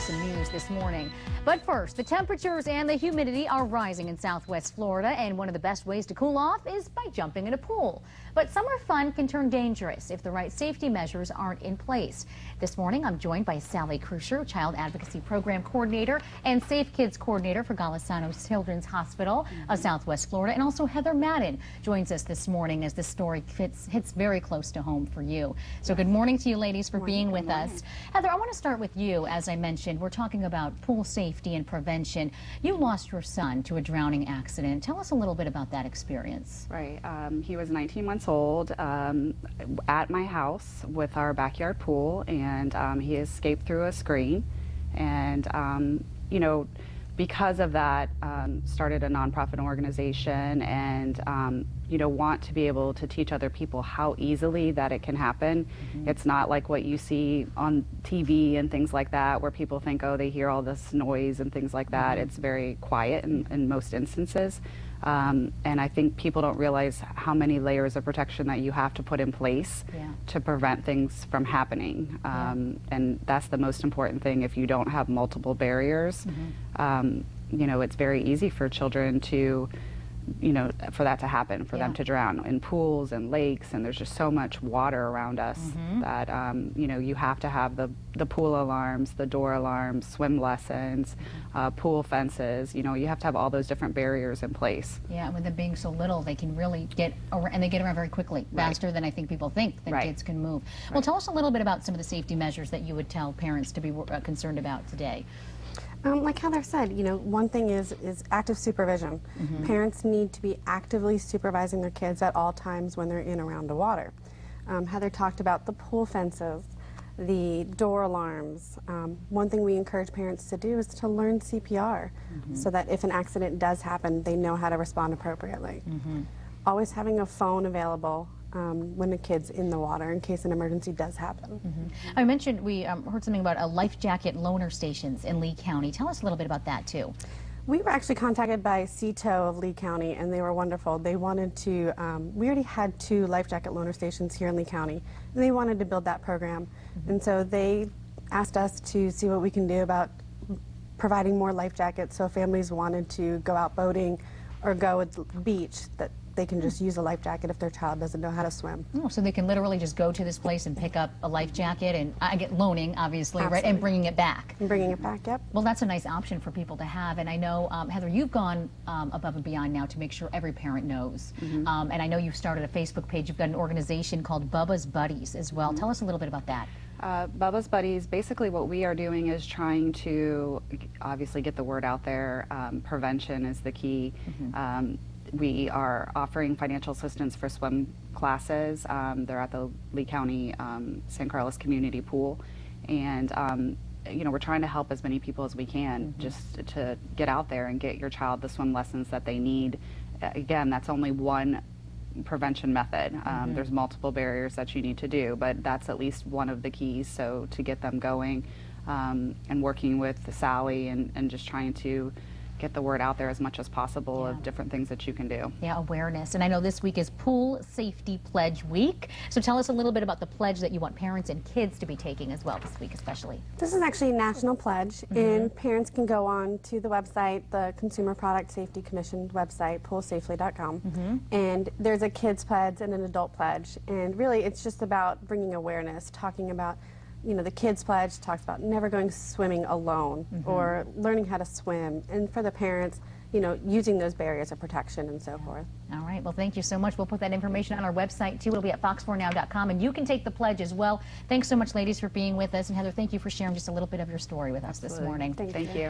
some news this morning. But first, the temperatures and the humidity are rising in southwest Florida, and one of the best ways to cool off is by jumping in a pool. But summer fun can turn dangerous if the right safety measures aren't in place. This morning, I'm joined by Sally Krusher, Child Advocacy Program Coordinator and Safe Kids Coordinator for Golisano Children's Hospital of Southwest Florida, and also Heather Madden joins us this morning as this story hits very close to home for you. So good morning to you ladies for being with us. Heather, I want to start with you. As I mentioned, we're talking about pool safety and prevention. You lost your son to a drowning accident. Tell us a little bit about that experience. Right. He was 19 months old at my house with our backyard pool, and he escaped through a screen. And, you know, because of that, started a nonprofit organization and, you know, want to be able to teach other people how easily that it can happen. It's not like what you see on TV and things like that, where people think, oh, they hear all this noise and things like that. It's very quiet in most instances. And I think people don't realize how many layers of protection that you have to put in place to prevent things from happening. And that's the most important thing. If you don't have multiple barriers, you know, it's very easy for children to, you know, for that to happen, for them to drown in pools and lakes, and there's just so much water around us that, you know, you have to have the pool alarms, the door alarms, swim lessons, pool fences. You know, you have to have all those different barriers in place. Yeah, and with them being so little, they can really get around, and they get around very quickly, faster than I think people think that kids can move. Well, tell us a little bit about some of the safety measures that you would tell parents to be concerned about today. Like Heather said, you know, one thing is active supervision. Parents need to be actively supervising their kids at all times when they're in around the water. Heather talked about the pool fences, the door alarms. One thing we encourage parents to do is to learn CPR so that if an accident does happen, they know how to respond appropriately. Always having a phone available when the kid's in the water in case an emergency does happen. I mentioned we heard something about a life jacket loaner stations in Lee County. Tell us a little bit about that too. We were actually contacted by CTO of Lee County, and they were wonderful. They wanted to, we already had 2 life jacket loaner stations here in Lee County, and they wanted to build that program. And so they asked us to see what we can do about providing more life jackets, so families wanted to go out boating or go to the beach, that they can just use a life jacket if their child doesn't know how to swim. Oh, so they can literally just go to this place and pick up a life jacket, and I get loaning, obviously, Absolutely. right, and bringing it back. And bringing it back, yep. Well, that's a nice option for people to have, and I know, Heather, you've gone above and beyond now to make sure every parent knows. And I know you've started a Facebook page. You've got an organization called Bubba's Buddies as well. Tell us a little bit about that. Bubba's Buddies, basically what we are doing is trying to obviously get the word out there. Prevention is the key. We are offering financial assistance for swim classes. They're at the Lee County San Carlos Community Pool, and you know, we're trying to help as many people as we can just to get out there and get your child the swim lessons that they need. Again, that's only one prevention method. There's multiple barriers that you need to do, but that's at least one of the keys. So to get them going, and working with Sally and just trying to get the word out there as much as possible of different things that you can do. Yeah, awareness. And I know this week is Pool Safety Pledge Week. So tell us a little bit about the pledge that you want parents and kids to be taking as well this week especially. This is actually a national pledge, and parents can go on to the website, the Consumer Product Safety Commission website, poolsafely.com, and there's a kids pledge and an adult pledge, and really it's just about bringing awareness, talking about, you know, the kids pledge talks about never going swimming alone or learning how to swim, and for the parents, you know, using those barriers of protection and so forth. All right, well, thank you so much. We'll put that information on our website too. It'll be at fox4now.com, and you can take the pledge as well. Thanks so much, ladies, for being with us, and Heather, thank you for sharing just a little bit of your story with us this morning. Thank you.